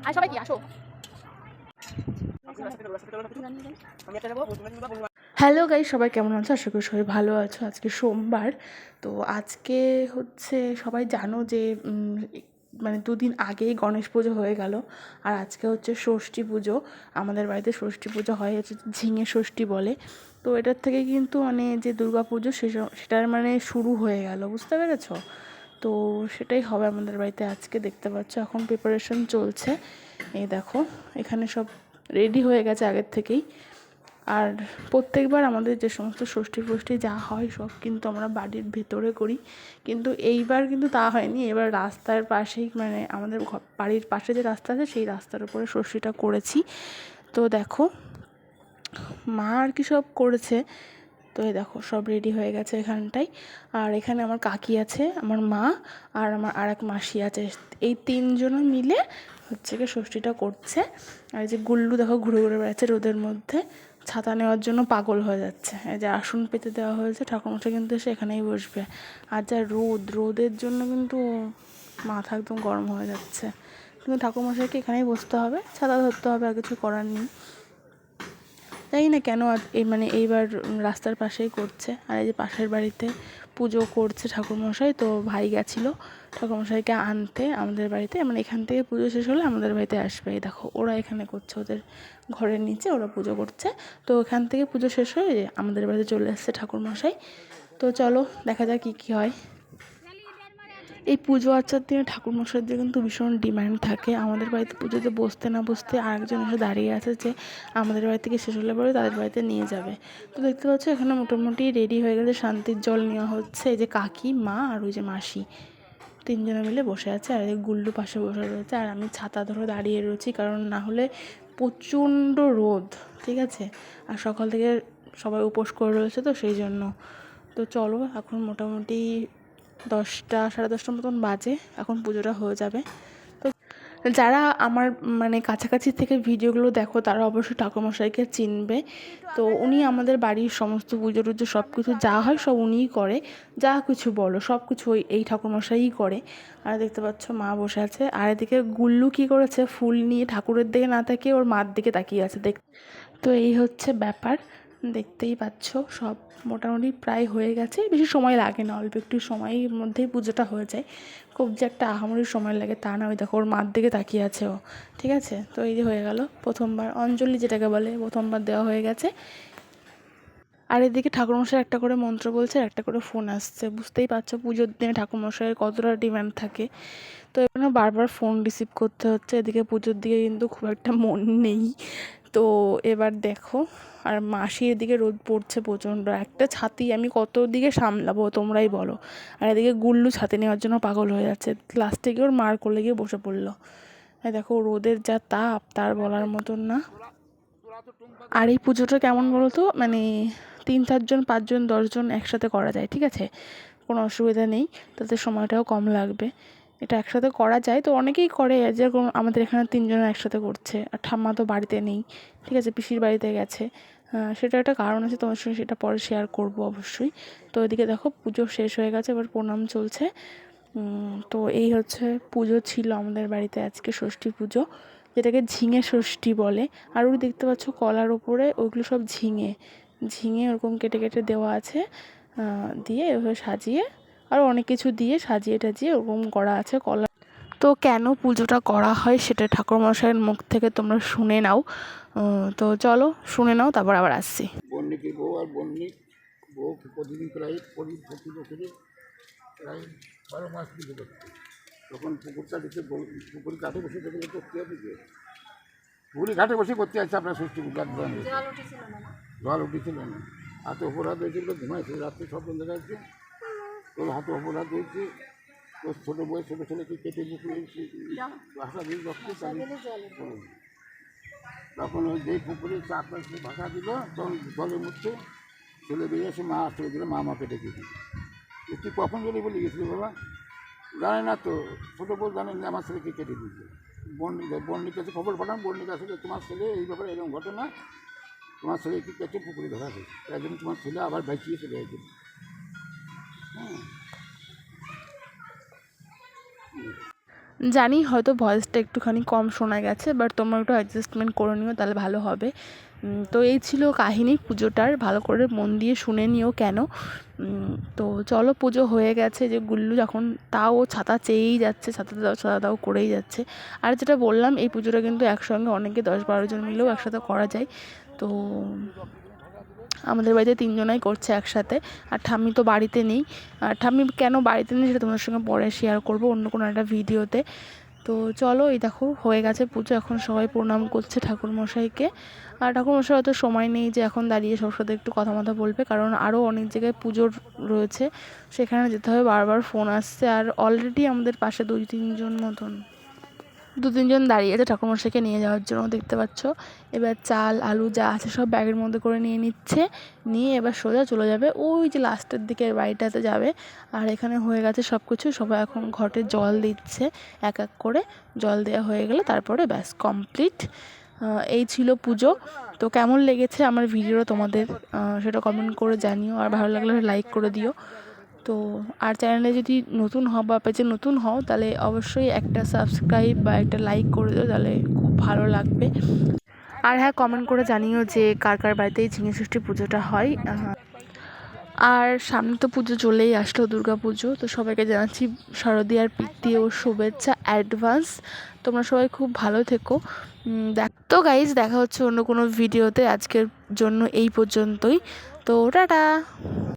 আর সবাই কি আসো। হ্যালো গাইস, সবাই কেমন আছো? আশা করি সবাই ভালো আছো। আজকে সোমবার, তো আজকে হচ্ছে সবাই জানো যে মানে দুদিন আগেই গণেশ পুজো হয়ে গেল, আর আজকে হচ্ছে ষষ্ঠী পুজো। আমাদের বাড়িতে ষষ্ঠী পুজো হয়, হচ্ছে ঝিঙে ষষ্ঠী বলে। তো এটার থেকে কিন্তু মানে যে দুর্গা পুজো সেটার মানে শুরু হয়ে গেল, বুঝতে পেরেছো? তো সেটাই হবে আমাদের বাড়িতে আজকে। দেখতে পাচ্ছ এখন প্রিপারেশন চলছে। এই দেখো এখানে সব রেডি হয়ে গেছে আগের থেকেই। আর প্রত্যেকবার আমাদের যে সমস্ত ষষ্ঠী ফষ্ঠী যা হয় সব কিন্তু আমরা বাড়ির ভেতরে করি, কিন্তু এইবার কিন্তু তা হয়নি। এবার রাস্তার পাশেই মানে আমাদের বাড়ির পাশে যে রাস্তা আছে সেই রাস্তার উপরে ষষ্ঠীটা করেছি। তো দেখো মা আর কি সব করেছে। তো এই দেখো সব রেডি হয়ে গেছে এখানটায়। আর এখানে আমার কাকি আছে, আমার মা আর আমার আর এক মাসি আছে। এই তিনজনে মিলে হচ্ছে কি ষষ্ঠীটা করছে। আর এই যে গুল্লু দেখো ঘুরে ঘুরে বেড়াচ্ছে রোদের মধ্যে, ছাতা নেওয়ার জন্য পাগল হয়ে যাচ্ছে। এই যে আসন পেতে দেওয়া হয়েছে, ঠাকুরমশাই কিন্তু এসে এখানেই বসবে। আর যা রোদের জন্য কিন্তু মাথা একদম গরম হয়ে যাচ্ছে, কিন্তু ঠাকুরমশাইকে এখানেই বসতে হবে, ছাতা ধরতে হবে, আর কিছু করার নেই। জানি না কেন এই মানে এইবার রাস্তার পাশেই করছে। আর এই যে পাশের বাড়িতে পুজো করছে ঠাকুরমশাই, তো ভাই গেছিলো ঠাকুরমশাইকে আনতে আমাদের বাড়িতে। মানে এখান থেকে পুজো শেষ হলে আমাদের বাড়িতে আসবে। এই দেখো ওরা এখানে করছে, ওদের ঘরের নিচে ওরা পুজো করছে। তো এখান থেকে পুজো শেষ হয়ে আমাদের বাড়িতে চলে আসছে ঠাকুরমশাই। তো চলো দেখা যাক কী কী হয়। এই পুজো আর্চার দিনে ঠাকুরমশাইদের কিন্তু ভীষণ ডিমান্ড থাকে। আমাদের বাড়িতে পুজোতে বসতে না বসতে আরেকজন এসে দাঁড়িয়ে আছে যে আমাদের বাড়ি থেকে শেষ হলে পরে তাদের বাড়িতে নিয়ে যাবে। তো দেখতে পাচ্ছ এখানে মোটামুটি রেডি হয়ে গেছে, শান্তির জল নেওয়া হচ্ছে। এই যে কাকি, মা আর ওই যে মাসি তিনজনে মিলে বসে আছে, আর এই গুল্লু পাশে বসে রয়েছে। আর আমি ছাতা ধরে দাঁড়িয়ে রয়েছি, কারণ না হলে প্রচণ্ড রোদ, ঠিক আছে? আর সকাল থেকে সবাই উপোস করে রয়েছে, তো সেই জন্য। তো চলো এখন মোটামুটি 10টা সাড়ে 10টার মতন বাজে, এখন পুজোটা হয়ে যাবে। তো যারা আমার মানে কাছাকাছি থেকে ভিডিওগুলো দেখো তারা অবশ্যই ঠাকুরমশাইকে চিনবে। তো উনি আমাদের বাড়ির সমস্ত পুজো টুজো সব কিছু যা হয় সব উনিই করে, যা কিছু বলো সব কিছু এই ঠাকুরমশাইই করে। আর দেখতে পাচ্ছ মা বসে আছে, আর এদিকে গুল্লু কী করেছে, ফুল নিয়ে ঠাকুরের দিকে না তাকিয়ে ওর মার দিকে তাকিয়ে আছে। তো এই হচ্ছে ব্যাপার, দেখতেই পাচ্ছ সব মোটামুটি প্রায় হয়ে গেছে। বেশি সময় লাগে না, অল্প একটু সময়ের মধ্যেই পুজোটা হয়ে যায়। খুব যে একটা আহামরি সময় লাগে তা না। ওই দেখো ওর মার দিকে তাকিয়ে আছে ও, ঠিক আছে? তো এই যে হয়ে গেল প্রথমবার অঞ্জলি, যেটাকে বলে প্রথমবার দেওয়া হয়ে গেছে। আর এদিকে ঠাকুরমশাই একটা করে মন্ত্র বলছে, আর একটা করে ফোন আসছে। বুঝতেই পারছো পুজোর দিনে ঠাকুরমশাইয়ের কতটা ডিমান্ড থাকে। তো এখানে বারবার ফোন রিসিভ করতে হচ্ছে। এদিকে পুজোর দিকে কিন্তু খুব একটা মন নেই। তো এবার দেখো, আর মাসি এদিকে রোদ পড়ছে প্রচণ্ড, একটা ছাতি আমি কত দিকে সামলাবো তোমরাই বলো। আর এদিকে গুল্লু ছাতি নেওয়ার জন্য পাগল হয়ে যাচ্ছে, লাস্টে গিয়ে ওর মার কোলে গিয়ে বসে পড়লো। দেখো রোদের যা তাপ তার বলার মতন না। আর এই পুজোটা কেমন বলো তো, মানে 3-4 জন 5 জন 10 জন একসাথে করা যায়, ঠিক আছে? কোনো অসুবিধা নেই, তাতে সময়টাও কম লাগবে। এটা একসাথে করা যায়, তো অনেকেই করে। যেরকম আমাদের এখানে 3 জন একসাথে করছে, আর ঠাম্মা তো বাড়িতে নেই, ঠিক আছে, পিসির বাড়িতে গেছে। সেটা একটা কারণ আছে, তোমার সঙ্গে সেটা পরে শেয়ার করবো অবশ্যই। তো এদিকে দেখো পুজো শেষ হয়ে গেছে, এবার প্রণাম চলছে। তো এই হচ্ছে পুজো ছিল আমাদের বাড়িতে আজকে, ষষ্ঠী পুজো, যেটাকে ঝিঙে ষষ্ঠী বলে। আর ওই দেখতে পাচ্ছ কলার ওপরে ওইগুলো সব ঝিঙে ঝিঙে ওরকম কেটে কেটে দেওয়া আছে, দিয়ে এভাবে সাজিয়ে আরও অনেক কিছু দিয়ে সাজিয়ে টাজিয়ে ওরকম করা আছে কলা। তো কেন পুজোটা করা হয় সেটা ঠাকুরমশাইয়ের মুখ থেকে তোমরা শুনে নাও। তো চলো শুনে নাও, তারপর আবার আসছি। বন্নিকের বউ আর বন্নিক বউ প্রতিদিন প্রায় প্রতি বছরে প্রায় 12 মাস পুজো করছে। তখন পুকুরটা দিতে পুকুরি ঘাটে বসে থেকে করতে হবে, যে পুকুরি ঘাটে বসে করতে আছে আপনার ষষ্ঠী পুজো। জল উঠেছিল না, হাতে অপরাধ হয়েছিল, ঘুমাইছিল রাত্রে সব বন্ধ আছে। তোর হাতে অপরাধ হয়েছে, তোর ছোটো বই ছোটো ছেলেকে কেটে পুকুরে ভাষা দিয়ে রক্ত। তখন ওই যেই পুকুরে আপনার ভাষা দিল তখন জলের মধ্যে ছেলে বেরিয়ে এসে মা ছেড়ে দিল, মা আমাকে ডেকে দিল। তুই কখন গেলি বলে গেছিলি বাবা? জানে না তো, ছোটো বউ জানেন যে আমার ছেলেকে কেটে দিয়েছে। বন্ডির কাছে খবর পাঠান, বন্ডির কাছে তোমার ছেলে এই ব্যাপারে এরকম ঘটনা, তোমার ছেলেকে কেটে পুকুরে ধরা হয়েছে, তাই জন্য তোমার ছেলে আবার বাঁচিয়ে চলে গেছে। হ্যাঁ, জানি হয়তো ভয়েসটা একটুখানি কম শোনা গেছে, বাট তোমরা একটু অ্যাডজাস্টমেন্ট করে নিও, তাহলে ভালো হবে। তো এই ছিল কাহিনী পুজোটার, ভালো করে মন দিয়ে শুনে নিও কেন। তো চলো, পুজো হয়ে গেছে। যে গুল্লু যখন তাও ছাতা চেয়েই যাচ্ছে, ছাতা দাও করেই যাচ্ছে। আর যেটা বললাম, এই পুজোটা কিন্তু একসঙ্গে অনেকে 10-12 জন মিলেও একসাথে করা যায়। তো আমাদের বাড়িতে 3 জনাই করছে একসাথে, আর ঠাম্মি তো বাড়িতে নেই। আর ঠাম্মি কেন বাড়িতে নেই সেটা তোমাদের সঙ্গে পরে শেয়ার করবো অন্য কোনো একটা ভিডিওতে। তো চলো, এই দেখো হয়ে গেছে পুজো, এখন সবাই প্রণাম করছে ঠাকুরমশাইকে। আর ঠাকুরমশাই অত সময় নেই যে এখন দাঁড়িয়ে সবার সাথে একটু কথা বলবে, কারণ আরও অনেক জায়গায় পুজোর রয়েছে, সেখানে যেতে হবে। বারবার ফোন আসছে, আর অলরেডি আমাদের পাশে 2-3 জন দাঁড়িয়ে আছে ঠাকুরমশাইকে নিয়ে যাওয়ার জন্য, দেখতে পাচ্ছ। এবার চাল আলু যা আছে সব ব্যাগের মধ্যে করে নিয়ে নিচ্ছে, নিয়ে এবার সোজা চলে যাবে ওই যে লাস্টের দিকের বাড়িটাতে যাবে। আর এখানে হয়ে গেছে সব কিছু, সবাই এখন ঘটে জল দিচ্ছে এক এক করে। জল দেওয়া হয়ে গেলে তারপরে ব্যাস কমপ্লিট। এই ছিল পুজো। তো কেমন লেগেছে আমার ভিডিও তোমাদের, সেটা কমেন্ট করে জানিও, আর ভালো লাগলে লাইক করে দিও। তো আর চ্যানেলে যদি নতুন হও বা পেজে নতুন হও, তাহলে অবশ্যই একটা সাবস্ক্রাইব বা একটা লাইক করে দিও, তাহলে খুব ভালো লাগবে। আর হ্যাঁ, কমেন্ট করে জানিও যে কার কার বাড়িতে এই ঝিঙে ষষ্ঠী পুজোটা হয়। আর সামনে তো পুজো চলেই আসলো, দুর্গা পুজো। তো সবাইকে জানাচ্ছি শারদীয়ার প্রীতি ও শুভেচ্ছা অ্যাডভান্স। তোমরা সবাই খুব ভালো থেকো। তো গাইজ, দেখা হচ্ছে অন্য কোনো ভিডিওতে। আজকের জন্য এই পর্যন্তই। তো টাটা।